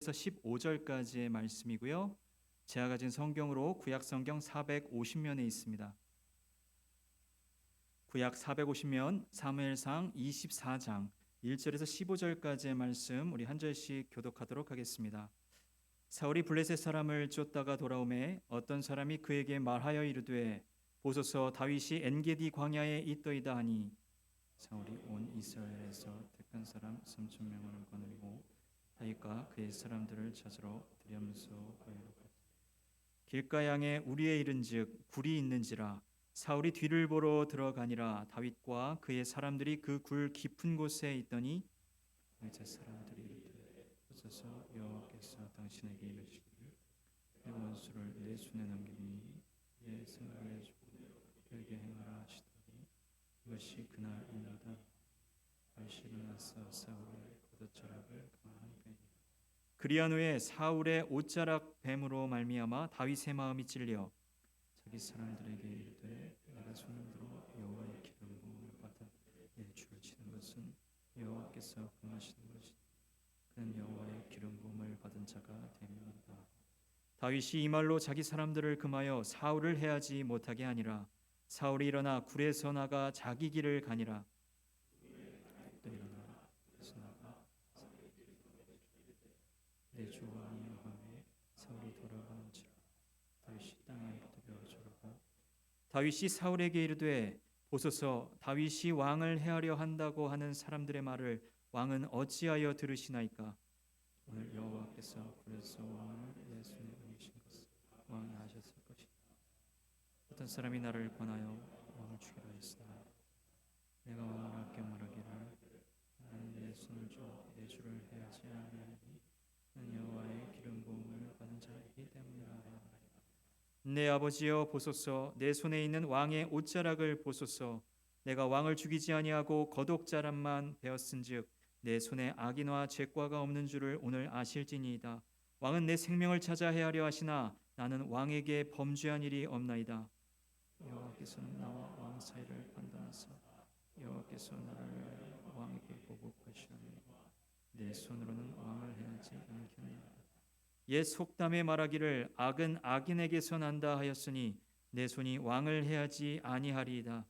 1절에서 15절까지의 말씀이고요. 제가 가진 성경으로 구약 성경 450면에 있습니다. 구약 450면 사무엘상 24장 1절에서 15절까지의 말씀 우리 한 절씩 교독하도록 하겠습니다. 사울이 블레셋 사람을 쫓다가 돌아오매 어떤 사람이 그에게 말하여 이르되 보소서 다윗이 엔게디 광야에 있더이다 하니 사울이 온 이스라엘에서 택한 사람 3,000명을 거느리고 다윗과 그의 사람들을 찾으러 들여면서 거기로 갔다. 길가양에 우리에 이른즉 굴이 있는지라 사울이 뒤를 보러 들어가니라. 다윗과 그의 사람들이 그 굴 깊은 곳에 있더니 이제 사람들이 이르되 보소서 여호와께서 당신에게 이르시기를 내 원수를 내 손에 넘기니 내 생각을 주고 그에게 행하라 하시더니 이것이 그날입니다. 다윗이 일어나서 사울의 겉옷자락을 강한 뱀이라. 그리한 후에 사울의 옷자락 뱀으로 말미암아 다윗의 마음이 찔려 자기 사람들에게 이르되 내가 손을 들어 여호와의 기름 부음을 받아 내 주를 치는 것은 여호와께서 금하시는 것이니 그는 여호와의 기름 부음을 받은 자가 됨이니이다. 다윗이 이 말로 자기 사람들을 금하여 사울을 해하지 못하게 하니라. 사울이 일어나 굴에서 나가 자기 길을 가니라. 또 일어나 굴에서 나가 내 주 왕이 여호와의 사울이 돌아가는지라. 다윗이 땅에 엎드려 절하고 다윗이 사울에게 이르되 보소서 다윗이 왕을 해하려 한다고 하는 사람들의 말을 왕은 어찌하여 들으시나이까? 오늘 여호와께서 굴에서 왕을 내 손에 옮기신 것을 왕이 아셨을 것이다. 어떤 사람이 나를 권하여 왕을 죽이라 했으나 내가 왕을 아껴 말하기를 나는 내 손을 줘 내 주를 해하지 아니하니 는 여호와의 기름 부음을 받은 자이기 때문이라. 내 아버지여 보소서 내 손에 있는 왕의 옷자락을 보소서. 내가 왕을 죽이지 아니하고 거독자람만 베었은즉 내 손에 악인과 죄과가 없는 줄을 오늘 아실지니이다. 왕은 내 생명을 찾아 해하려 하시나 나는 왕에게 범죄한 일이 없나이다. 여호와께서는 나와 왕 사이를 판단하사 여호와께서 나를 왕에게 보복하시나니 내 손으로는 왕을 해하지 않겠나이다. 옛 속담에 말하기를 악은 악인에게서 난다 하였으니 내 손이 왕을 해하지 아니하리이다.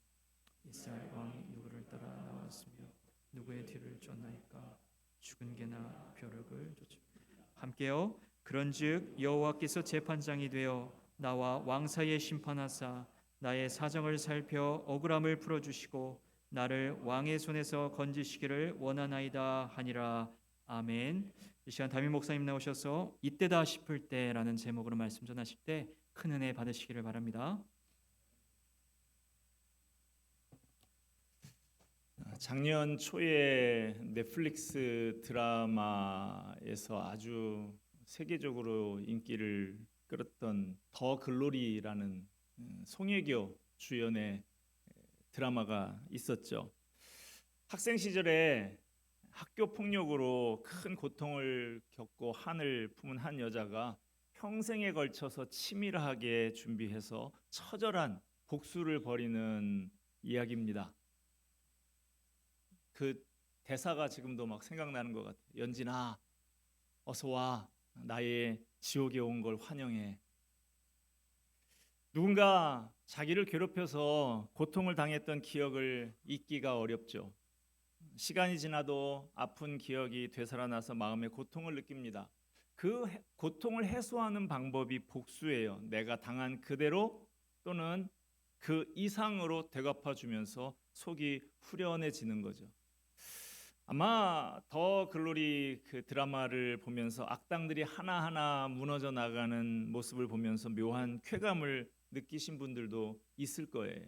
이스라엘 왕이 누구를 따라 나왔으며 누구의 뒤를 쫓나이까? 죽은 개나 벼룩을 쫓으며 함께요. 그런즉 여호와께서 재판장이 되어 나와 왕 사이에 심판하사 나의 사정을 살펴 억울함을 풀어주시고 나를 왕의 손에서 건지시기를 원하나이다 하니라. 아멘. 이 시간 담임 목사님 나오셔서 이때다 싶을 때라는 제목으로 말씀 전하실 때 큰 은혜 받으시기를 바랍니다. 작년 초에 넷플릭스 드라마에서 아주 세계적으로 인기를 끌었던 더 글로리라는 송혜교 주연의 드라마가 있었죠. 학생 시절에 학교 폭력으로 큰 고통을 겪고 한을 품은 한 여자가 평생에 걸쳐서 치밀하게 준비해서 처절한 복수를 벌이는 이야기입니다. 그 대사가 지금도 막 생각나는 것 같아요. 연진아, 어서 와. 나의 지옥에 온 걸 환영해. 누군가 자기를 괴롭혀서 고통을 당했던 기억을 잊기가 어렵죠. 시간이 지나도 아픈 기억이 되살아나서 마음의 고통을 느낍니다. 그 고통을 해소하는 방법이 복수예요. 내가 당한 그대로 또는 그 이상으로 되갚아주면서 속이 후련해지는 거죠. 아마 더 글로리 그 드라마를 보면서 악당들이 하나하나 무너져 나가는 모습을 보면서 묘한 쾌감을 느끼신 분들도 있을 거예요.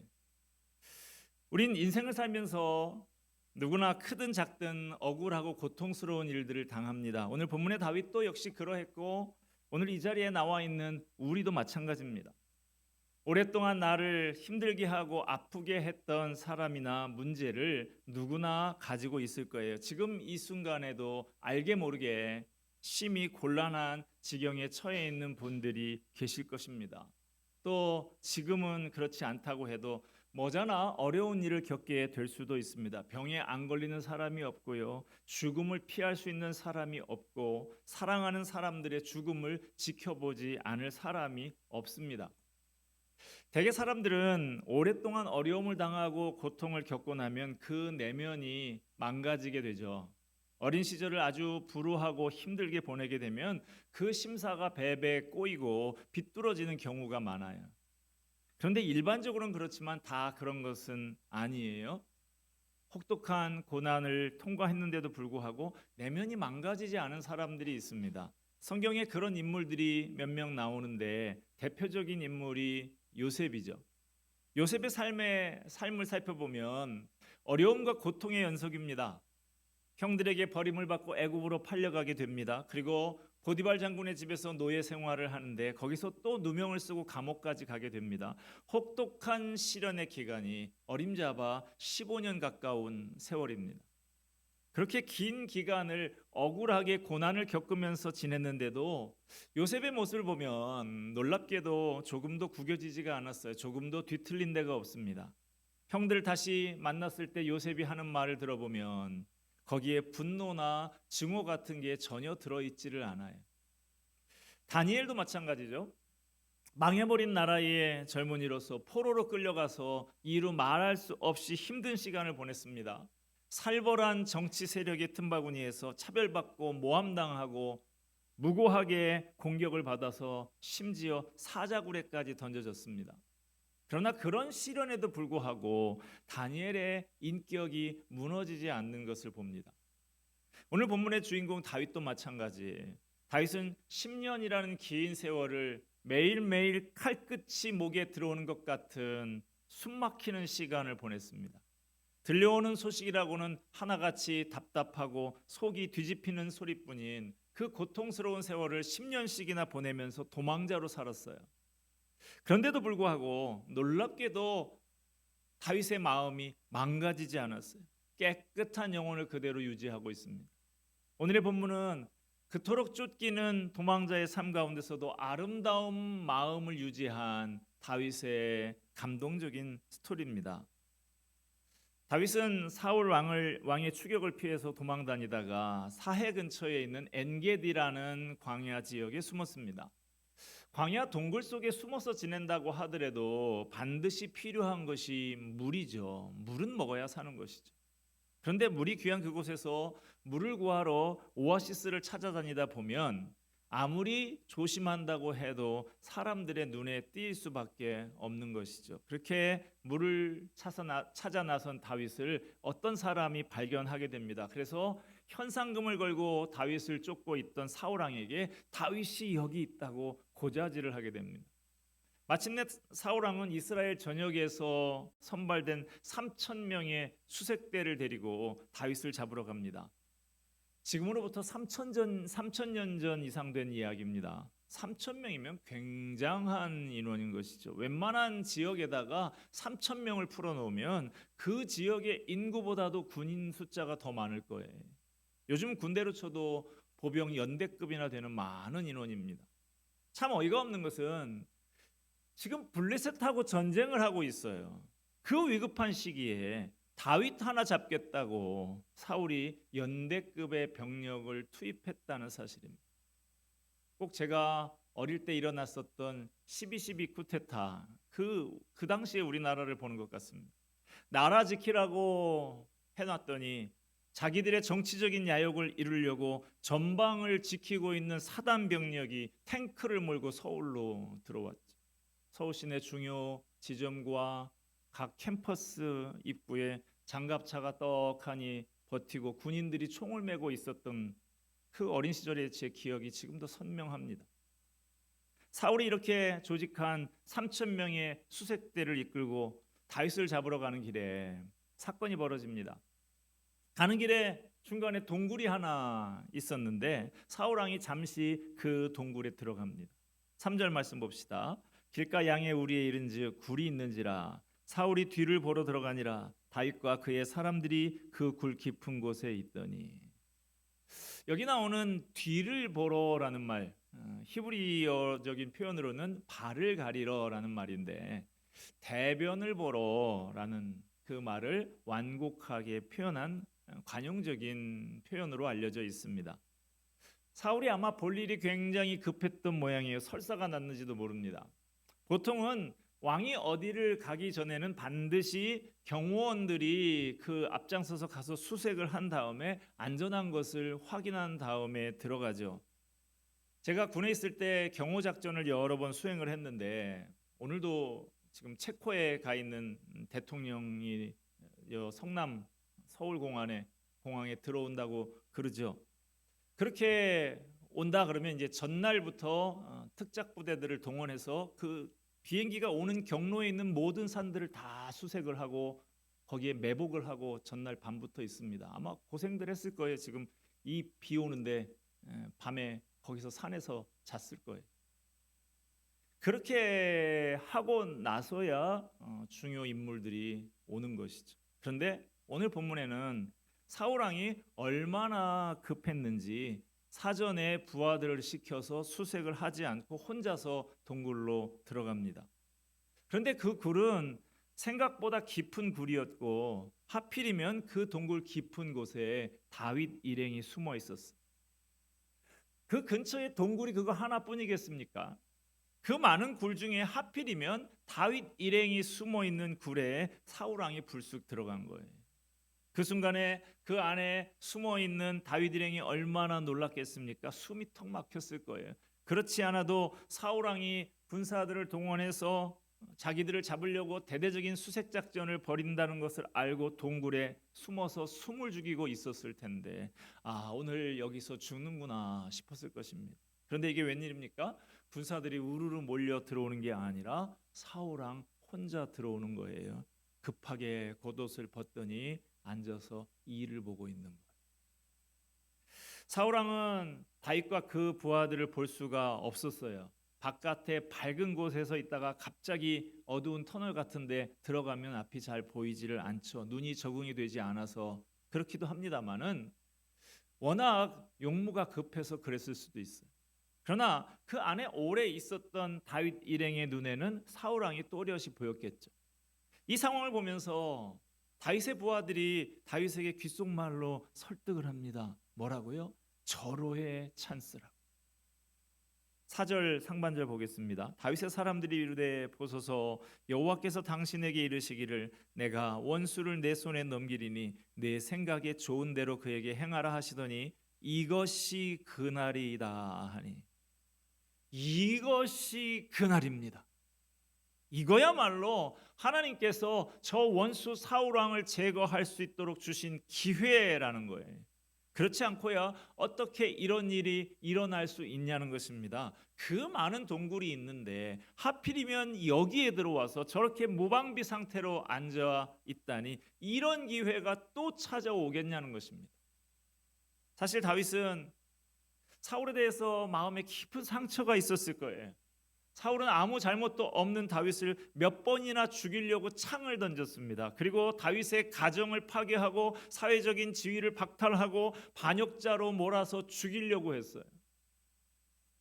우린 인생을 살면서 누구나 크든 작든 억울하고 고통스러운 일들을 당합니다. 오늘 본문의 다윗도 역시 그러했고 오늘 이 자리에 나와 있는 우리도 마찬가지입니다. 오랫동안 나를 힘들게 하고 아프게 했던 사람이나 문제를 누구나 가지고 있을 거예요. 지금 이 순간에도 알게 모르게 심히 곤란한 지경에 처해 있는 분들이 계실 것입니다. 또 지금은 그렇지 않다고 해도 머지않아 어려운 일을 겪게 될 수도 있습니다. 병에 안 걸리는 사람이 없고요. 죽음을 피할 수 있는 사람이 없고 사랑하는 사람들의 죽음을 지켜보지 않을 사람이 없습니다. 대개 사람들은 오랫동안 어려움을 당하고 고통을 겪고 나면 그 내면이 망가지게 되죠. 어린 시절을 아주 불우하고 힘들게 보내게 되면 그 심사가 배배 꼬이고 비뚤어지는 경우가 많아요. 그런데 일반적으로는 그렇지만 다 그런 것은 아니에요. 혹독한 고난을 통과했는데도 불구하고 내면이 망가지지 않은 사람들이 있습니다. 성경에 그런 인물들이 몇 명 나오는데 대표적인 인물이 요셉이죠. 요셉의 삶을 살펴보면 어려움과 고통의 연속입니다. 형들에게 버림을 받고 애굽으로 팔려가게 됩니다. 그리고 보디발 장군의 집에서 노예 생활을 하는데 거기서 또 누명을 쓰고 감옥까지 가게 됩니다. 혹독한 시련의 기간이 어림잡아 15년 가까운 세월입니다. 그렇게 긴 기간을 억울하게 고난을 겪으면서 지냈는데도 요셉의 모습을 보면 놀랍게도 조금도 구겨지지가 않았어요. 조금도 뒤틀린 데가 없습니다. 형들을 다시 만났을 때 요셉이 하는 말을 들어보면 거기에 분노나 증오 같은 게 전혀 들어있지를 않아요. 다니엘도 마찬가지죠. 망해버린 나라의 젊은이로서 포로로 끌려가서 이루 말할 수 없이 힘든 시간을 보냈습니다. 살벌한 정치 세력의 틈바구니에서 차별받고 모함당하고 무고하게 공격을 받아서 심지어 사자굴에까지 던져졌습니다. 그러나 그런 시련에도 불구하고 다니엘의 인격이 무너지지 않는 것을 봅니다. 오늘 본문의 주인공 다윗도 마찬가지. 다윗은 10년이라는 긴 세월을 매일매일 칼끝이 목에 들어오는 것 같은 숨막히는 시간을 보냈습니다. 들려오는 소식이라고는 하나같이 답답하고 속이 뒤집히는 소리뿐인 그 고통스러운 세월을 10년씩이나 보내면서 도망자로 살았어요. 그런데도 불구하고 놀랍게도 다윗의 마음이 망가지지 않았어요. 깨끗한 영혼을 그대로 유지하고 있습니다. 오늘의 본문은 그토록 쫓기는 도망자의 삶 가운데서도 아름다운 마음을 유지한 다윗의 감동적인 스토리입니다. 다윗은 사울 왕의 추격을 피해서 도망 다니다가 사해 근처에 있는 엔게디라는 광야 지역에 숨었습니다. 광야 동굴 속에 숨어서 지낸다고 하더라도 반드시 필요한 것이 물이죠. 물은 먹어야 사는 것이죠. 그런데 물이 귀한 그곳에서 물을 구하러 오아시스를 찾아다니다 보면 아무리 조심한다고 해도 사람들의 눈에 띄일 수밖에 없는 것이죠. 그렇게 물을 찾아 나선 다윗을 어떤 사람이 발견하게 됩니다. 그래서 현상금을 걸고 다윗을 쫓고 있던 사울 왕에게 다윗이 여기 있다고 고자질을 하게 됩니다. 마침내 사울 왕은 이스라엘 전역에서 선발된 3,000명의 수색대를 데리고 다윗을 잡으러 갑니다. 지금으로부터 3,000년 전 이상 된 이야기입니다. 3,000명이면 굉장한 인원인 것이죠. 웬만한 지역에다가 3,000명을 풀어놓으면 그 지역의 인구보다도 군인 숫자가 더 많을 거예요. 요즘 군대로 쳐도 보병 연대급이나 되는 많은 인원입니다. 참 어이가 없는 것은 지금 블레셋하고 전쟁을 하고 있어요. 그 위급한 시기에 다윗 하나 잡겠다고 사울이 연대급의 병력을 투입했다는 사실입니다. 꼭 제가 어릴 때 일어났었던 12.12 쿠데타 그 당시에 우리나라를 보는 것 같습니다. 나라 지키라고 해놨더니 자기들의 정치적인 야욕을 이루려고 전방을 지키고 있는 사단 병력이 탱크를 몰고 서울로 들어왔죠. 서울 시내 중요 지점과 각 캠퍼스 입구에 장갑차가 떡하니 버티고 군인들이 총을 메고 있었던 그 어린 시절의 제 기억이 지금도 선명합니다. 사울이 이렇게 조직한 3,000명의 수색대를 이끌고 다윗을 잡으러 가는 길에 사건이 벌어집니다. 가는 길에 중간에 동굴이 하나 있었는데 사울 왕이 잠시 그 동굴에 들어갑니다. 3절 말씀 봅시다. 길가 양의 우리에 이른즉 굴이 있는지라 사울이 뒤를 보러 들어가니라 다윗과 그의 사람들이 그 굴 깊은 곳에 있더니. 여기 나오는 뒤를 보러라는 말 히브리어적인 표현으로는 발을 가리러라는 말인데 대변을 보러라는 그 말을 완곡하게 표현한 관용적인 표현으로 알려져 있습니다. 사울이 아마 볼 일이 굉장히 급했던 모양이에요. 설사가 났는지도 모릅니다. 보통은 왕이 어디를 가기 전에는 반드시 경호원들이 그 앞장서서 가서 수색을 한 다음에 안전한 것을 확인한 다음에 들어가죠. 제가 군에 있을 때 경호 작전을 여러 번 수행을 했는데 오늘도 지금 체코에 가 있는 대통령이 성남 공항에 들어온다고 그러죠. 그렇게 온다 그러면 이제 전날부터 특작 부대들을 동원해서 그 비행기가 오는 경로에 있는 모든 산들을 다 수색을 하고 거기에 매복을 하고 전날 밤부터 있습니다. 아마 고생들 했을 거예요. 지금 이 비 오는데 밤에 거기서 산에서 잤을 거예요. 그렇게 하고 나서야 중요 인물들이 오는 것이죠. 그런데 오늘 본문에는 사울 왕이 얼마나 급했는지 사전에 부하들을 시켜서 수색을 하지 않고 혼자서 동굴로 들어갑니다. 그런데 그 굴은 생각보다 깊은 굴이었고 하필이면 그 동굴 깊은 곳에 다윗 일행이 숨어 있었어. 그 근처에 동굴이 그거 하나뿐이겠습니까? 그 많은 굴 중에 하필이면 다윗 일행이 숨어 있는 굴에 사울 왕이 불쑥 들어간 거예요. 그 순간에 그 안에 숨어 있는 다윗 일행이 얼마나 놀랐겠습니까? 숨이 턱 막혔을 거예요. 그렇지 않아도 사울 왕이 군사들을 동원해서 자기들을 잡으려고 대대적인 수색 작전을 벌인다는 것을 알고 동굴에 숨어서 숨을 죽이고 있었을 텐데 오늘 여기서 죽는구나 싶었을 것입니다. 그런데 이게 웬일입니까? 군사들이 우르르 몰려 들어오는 게 아니라 사울 왕 혼자 들어오는 거예요. 급하게 겉옷을 벗더니 앉아서 이를 보고 있는 거예요. 사울 왕은 다윗과 그 부하들을 볼 수가 없었어요. 바깥에 밝은 곳에서 있다가 갑자기 어두운 터널 같은데 들어가면 앞이 잘 보이지를 않죠. 눈이 적응이 되지 않아서 그렇기도 합니다만은 워낙 용무가 급해서 그랬을 수도 있어요. 그러나 그 안에 오래 있었던 다윗 일행의 눈에는 사울 왕이 또렷이 보였겠죠. 이 상황을 보면서 다윗의 부하들이 다윗에게 귓속말로 설득을 합니다. 뭐라고요? 절호의 찬스라고. 4절 상반절 보겠습니다. 다윗의 사람들이 이르되 보소서 여호와께서 당신에게 이르시기를 내가 원수를 내 손에 넘기리니 내 생각에 좋은 대로 그에게 행하라 하시더니 이것이 그날이다 하니 이것이 그날입니다. 이거야말로 하나님께서 저 원수 사울 왕을 제거할 수 있도록 주신 기회라는 거예요. 그렇지 않고야 어떻게 이런 일이 일어날 수 있냐는 것입니다. 그 많은 동굴이 있는데 하필이면 여기에 들어와서 저렇게 무방비 상태로 앉아 있다니 이런 기회가 또 찾아오겠냐는 것입니다. 사실 다윗은 사울에 대해서 마음에 깊은 상처가 있었을 거예요. 사울은 아무 잘못도 없는 다윗을 몇 번이나 죽이려고 창을 던졌습니다. 그리고 다윗의 가정을 파괴하고 사회적인 지위를 박탈하고 반역자로 몰아서 죽이려고 했어요.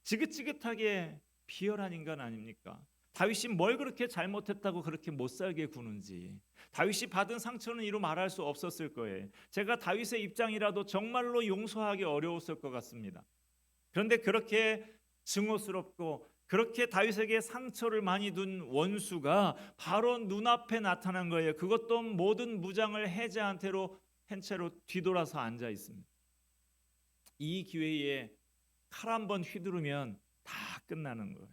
지긋지긋하게 비열한 인간 아닙니까? 다윗이 뭘 그렇게 잘못했다고 그렇게 못 살게 구는지 다윗이 받은 상처는 이루 말할 수 없었을 거예요. 제가 다윗의 입장이라도 정말로 용서하기 어려웠을 것 같습니다. 그런데 그렇게 증오스럽고 그렇게 다윗에게 상처를 많이 둔 원수가 바로 눈앞에 나타난 거예요. 그것도 모든 무장을 해제한 채로 뒤돌아서 앉아 있습니다. 이 기회에 칼 한 번 휘두르면 다 끝나는 거예요.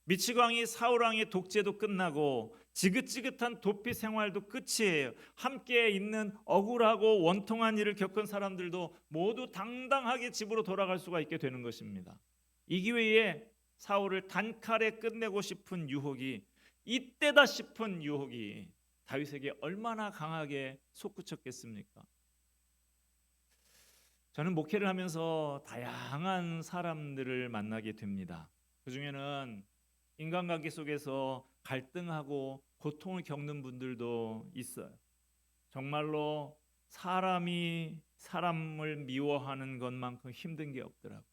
미치광이 사울 왕의 독재도 끝나고 지긋지긋한 도피 생활도 끝이에요. 함께 있는 억울하고 원통한 일을 겪은 사람들도 모두 당당하게 집으로 돌아갈 수가 있게 되는 것입니다. 이 기회에 사울을 단칼에 끝내고 싶은 유혹이 이때다 싶은 유혹이 다윗에게 얼마나 강하게 솟구쳤겠습니까? 저는 목회를 하면서 다양한 사람들을 만나게 됩니다. 그중에는 인간관계 속에서 갈등하고 고통을 겪는 분들도 있어요. 정말로 사람이 사람을 미워하는 것만큼 힘든 게 없더라고요.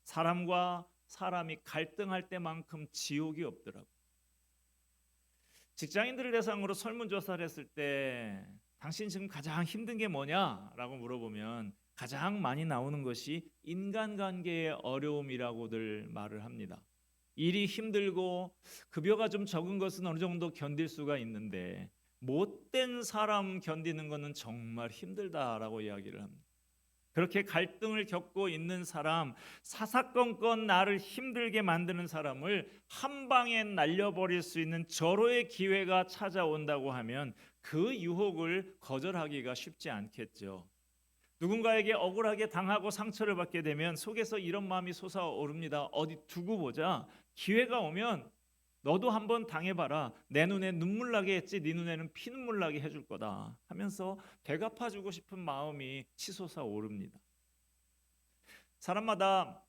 사람과 사람이 갈등할 때만큼 지옥이 없더라고요. 직장인들을 대상으로 설문조사를 했을 때 당신 지금 가장 힘든 게 뭐냐라고 물어보면 가장 많이 나오는 것이 인간관계의 어려움이라고들 말을 합니다. 일이 힘들고 급여가 좀 적은 것은 어느 정도 견딜 수가 있는데 못된 사람 견디는 것은 정말 힘들다라고 이야기를 합니다. 그렇게 갈등을 겪고 있는 사람, 사사건건 나를 힘들게 만드는 사람을 한 방에 날려버릴 수 있는 절호의 기회가 찾아온다고 하면 그 유혹을 거절하기가 쉽지 않겠죠. 누군가에게 억울하게 당하고 상처를 받게 되면 속에서 이런 마음이 솟아오릅니다. 어디 두고 보자. 기회가 오면 너도 한번 당해봐라. 내 눈에 눈물 나게 했지 네 눈에는 피눈물 나게 해줄 거다 하면서 되갚아주고 싶은 마음이 치솟아 오릅니다. 사람마다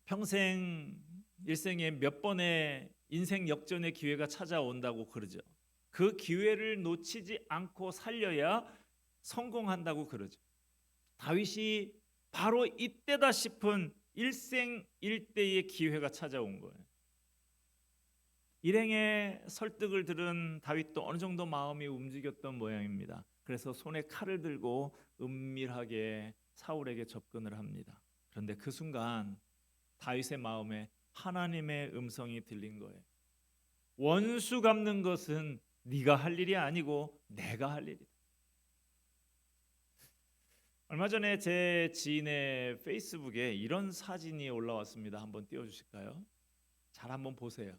평생 일생에 몇 번의 인생 역전의 기회가 찾아온다고 그러죠. 그 기회를 놓치지 않고 살려야 성공한다고 그러죠. 다윗이 바로 이때다 싶은 일생일대의 기회가 찾아온 거예요. 일행의 설득을 들은 다윗도 어느 정도 마음이 움직였던 모양입니다. 그래서 손에 칼을 들고 은밀하게 사울에게 접근을 합니다. 그런데 그 순간 다윗의 마음에 하나님의 음성이 들린 거예요. 원수 갚는 것은 네가 할 일이 아니고 내가 할 일이다. 얼마 전에 제 지인의 페이스북에 이런 사진이 올라왔습니다. 한번 띄워주실까요? 잘 한번 보세요.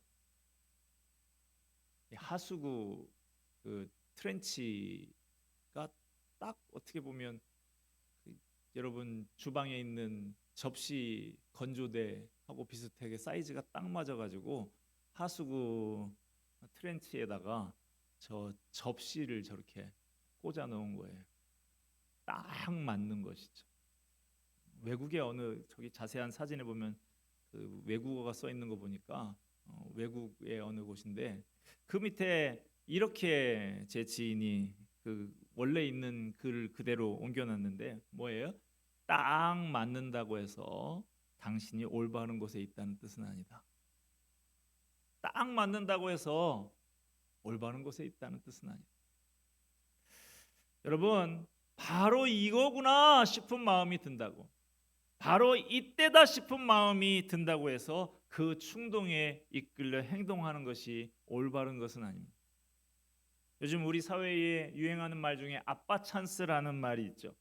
하수구 그 트렌치가 딱 어떻게 보면 여러분 주방에 있는 접시 건조대하고 비슷하게 사이즈가 딱 맞아가지고 하수구 트렌치에다가 저 접시를 저렇게 꽂아 놓은 거예요. 딱 맞는 것이죠. 외국의 어느 저기 자세한 사진에 보면 그 외국어가 써 있는 거 보니까 외국의 어느 곳인데 그 밑에 이렇게 제 지인이 그 원래 있는 글을 그대로 옮겨놨는데 뭐예요? 딱 맞는다고 해서 당신이 올바른 곳에 있다는 뜻은 아니다. 딱 맞는다고 해서 올바른 곳에 있다는 뜻은 아니다. 여러분 바로 이거구나 싶은 마음이 든다고, 바로 이때다 싶은 마음이 든다고 해서 그 충동에 이끌려 행동하는 것이 올바른 것은 아닙니다. 요즘 우리 사회에 유행하는 말 중에 아빠 찬스라는 말이 있죠.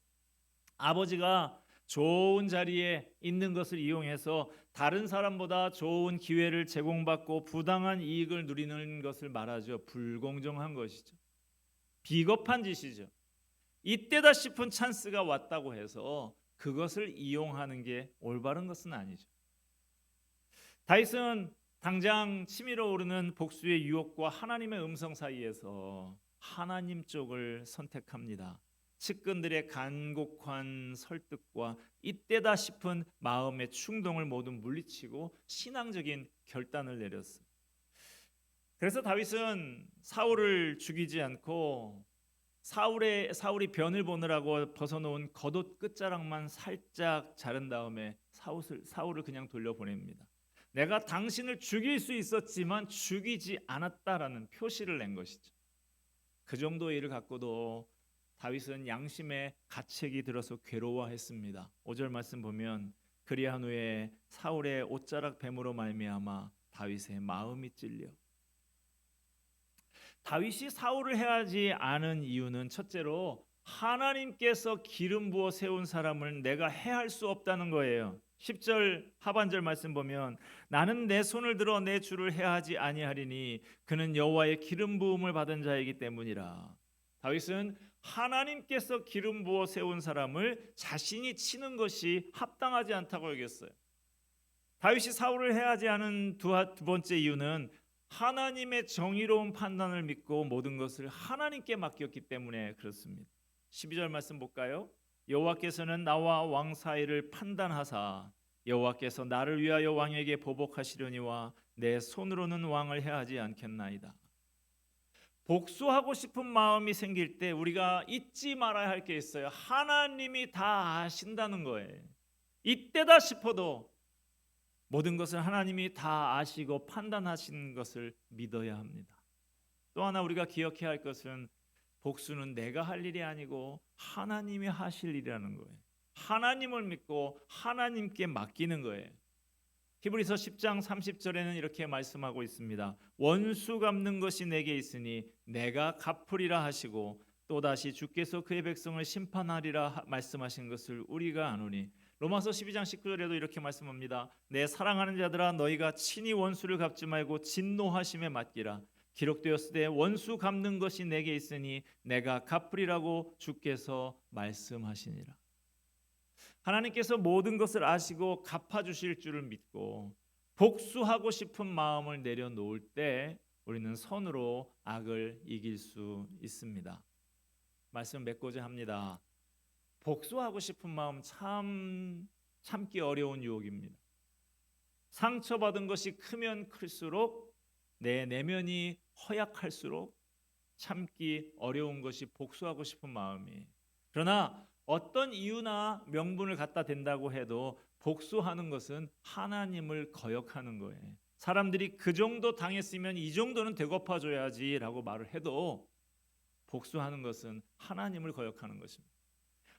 아버지가 좋은 자리에 있는 것을 이용해서 다른 사람보다 좋은 기회를 제공받고 부당한 이익을 누리는 것을 말하죠. 불공정한 것이죠. 비겁한 짓이죠. 이때다 싶은 찬스가 왔다고 해서 그것을 이용하는 게 올바른 것은 아니죠. 다윗은 당장 치밀어 오르는 복수의 유혹과 하나님의 음성 사이에서 하나님 쪽을 선택합니다. 측근들의 간곡한 설득과 이때다 싶은 마음의 충동을 모두 물리치고 신앙적인 결단을 내렸어요. 그래서 다윗은 사울을 죽이지 않고 사울이 변을 보느라고 벗어놓은 겉옷 끝자락만 살짝 자른 다음에 사울을 그냥 돌려보냅니다. 내가 당신을 죽일 수 있었지만 죽이지 않았다라는 표시를 낸 것이죠. 그 정도의 일을 갖고도 다윗은 양심의 가책이 들어서 괴로워했습니다. 5절 말씀 보면 그리한 후에 사울의 옷자락 뱀으로 말미암아 다윗의 마음이 찔려. 다윗이 사울을 해하지 않은 이유는 첫째로 하나님께서 기름 부어 세운 사람을 내가 해할 수 없다는 거예요. 10절 하반절 말씀 보면 나는 내 손을 들어 내 주를 해하지 아니하리니 그는 여호와의 기름 부음을 받은 자이기 때문이라. 다윗은 하나님께서 기름 부어 세운 사람을 자신이 치는 것이 합당하지 않다고 여겼어요. 다윗이 사울을 해하지 않은 두 번째 이유는 하나님의 정의로운 판단을 믿고 모든 것을 하나님께 맡겼기 때문에 그렇습니다. 12절 말씀 볼까요? 여호와께서는 나와 왕 사이를 판단하사 여호와께서 나를 위하여 왕에게 보복하시려니와 내 손으로는 왕을 해하지 않겠나이다. 복수하고 싶은 마음이 생길 때 우리가 잊지 말아야 할 게 있어요. 하나님이 다 아신다는 거예요. 이때다 싶어도 모든 것을 하나님이 다 아시고 판단하신 것을 믿어야 합니다. 또 하나 우리가 기억해야 할 것은 복수는 내가 할 일이 아니고 하나님이 하실 일이라는 거예요. 하나님을 믿고 하나님께 맡기는 거예요. 히브리서 10장 30절에는 이렇게 말씀하고 있습니다. 원수 갚는 것이 내게 있으니 내가 갚으리라 하시고 또다시 주께서 그의 백성을 심판하리라 말씀하신 것을 우리가 아노니. 로마서 12장 19절에도 이렇게 말씀합니다. 내 사랑하는 자들아 너희가 친히 원수를 갚지 말고 진노하심에 맡기라. 기록되었으되 원수 갚는 것이 내게 있으니 내가 갚으리라고 주께서 말씀하시니라. 하나님께서 모든 것을 아시고 갚아주실 줄을 믿고 복수하고 싶은 마음을 내려놓을 때 우리는 선으로 악을 이길 수 있습니다. 말씀 맺고자 합니다. 복수하고 싶은 마음 참기 어려운 유혹입니다. 상처받은 것이 크면 클수록 내 내면이 허약할수록 참기 어려운 것이 복수하고 싶은 마음이. 그러나 어떤 이유나 명분을 갖다 댄다고 해도 복수하는 것은 하나님을 거역하는 거예요. 사람들이 그 정도 당했으면 이 정도는 되갚아줘야지라고 말을 해도 복수하는 것은 하나님을 거역하는 것입니다.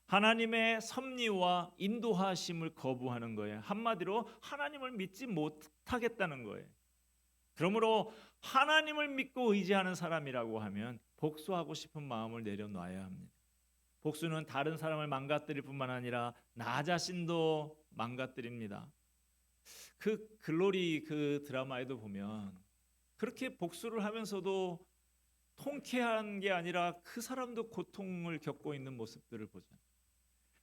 하나님의 섭리와 인도하심을 거부하는 거예요. 한마디로 하나님을 믿지 못하겠다는 거예요. 그러므로 하나님을 믿고 의지하는 사람이라고 하면 복수하고 싶은 마음을 내려놔야 합니다. 복수는 다른 사람을 망가뜨릴 뿐만 아니라 나 자신도 망가뜨립니다. 그 글로리 그 드라마에도 보면 그렇게 복수를 하면서도 통쾌한 게 아니라 그 사람도 고통을 겪고 있는 모습들을 보잖아요.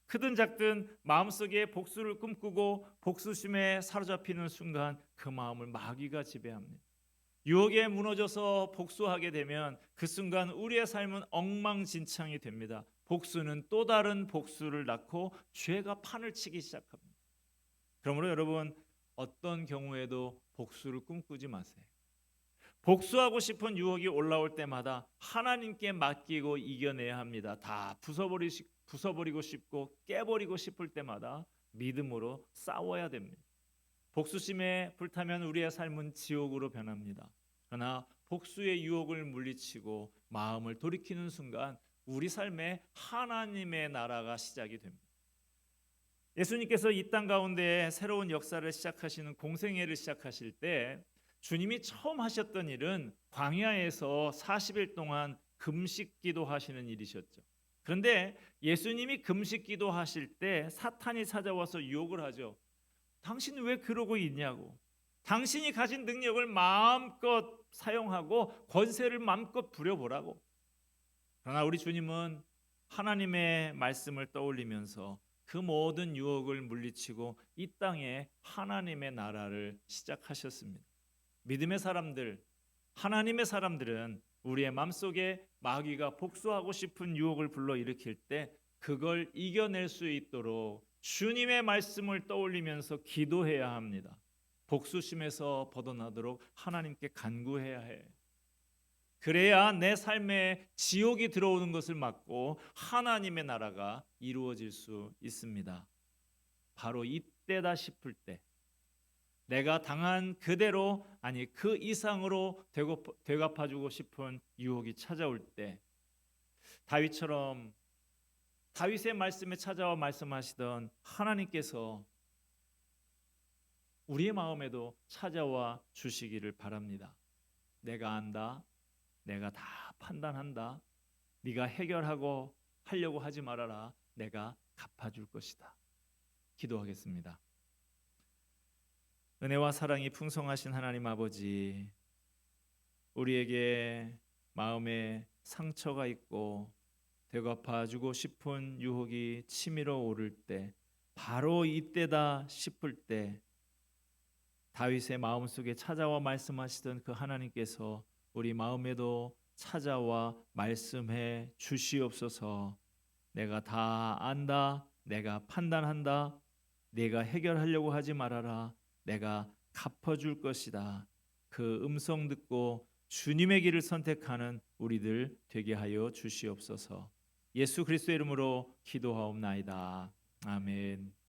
크든 작든 마음속에 복수를 꿈꾸고 복수심에 사로잡히는 순간 그 마음을 마귀가 지배합니다. 유혹에 무너져서 복수하게 되면 그 순간 우리의 삶은 엉망진창이 됩니다. 복수는 또 다른 복수를 낳고 죄가 판을 치기 시작합니다. 그러므로 여러분 어떤 경우에도 복수를 꿈꾸지 마세요. 복수하고 싶은 유혹이 올라올 때마다 하나님께 맡기고 이겨내야 합니다. 다 부숴버리고 싶고 깨버리고 싶을 때마다 믿음으로 싸워야 됩니다. 복수심에 불타면 우리의 삶은 지옥으로 변합니다. 그러나 복수의 유혹을 물리치고 마음을 돌이키는 순간 우리 삶에 하나님의 나라가 시작이 됩니다. 예수님께서 이 땅 가운데 새로운 역사를 시작하시는 공생애를 시작하실 때 주님이 처음 하셨던 일은 광야에서 40일 동안 금식 기도하시는 일이셨죠. 그런데 예수님이 금식 기도하실 때 사탄이 찾아와서 유혹을 하죠. 당신 왜 그러고 있냐고. 당신이 가진 능력을 마음껏 사용하고 권세를 마음껏 부려보라고. 그러나 우리 주님은 하나님의 말씀을 떠올리면서 그 모든 유혹을 물리치고 이 땅에 하나님의 나라를 시작하셨습니다. 믿음의 사람들, 하나님의 사람들은 우리의 마음속에 마귀가 복수하고 싶은 유혹을 불러일으킬 때 그걸 이겨낼 수 있도록 주님의 말씀을 떠올리면서 기도해야 합니다. 복수심에서 벗어나도록 하나님께 간구해야 해. 그래야 내 삶에 지옥이 들어오는 것을 막고 하나님의 나라가 이루어질 수 있습니다. 바로 이때다 싶을 때 내가 당한 그대로 아니 그 이상으로 되갚아주고 싶은 유혹이 찾아올 때 다윗처럼 다윗의 말씀에 찾아와 말씀하시던 하나님께서 우리의 마음에도 찾아와 주시기를 바랍니다. 내가 안다. 내가 다 판단한다. 네가 해결하고 하려고 하지 말아라. 내가 갚아줄 것이다. 기도하겠습니다. 은혜와 사랑이 풍성하신 하나님 아버지, 우리에게 마음에 상처가 있고 되갚아주고 싶은 유혹이 치밀어 오를 때 바로 이때다 싶을 때 다윗의 마음속에 찾아와 말씀하시던 그 하나님께서 우리 마음에도 찾아와 말씀해 주시옵소서. 내가 다 안다. 내가 판단한다. 내가 해결하려고 하지 말아라. 내가 갚아줄 것이다. 그 음성 듣고 주님의 길을 선택하는 우리들 되게 하여 주시옵소서. 예수 그리스도의 이름으로 기도하옵나이다. 아멘.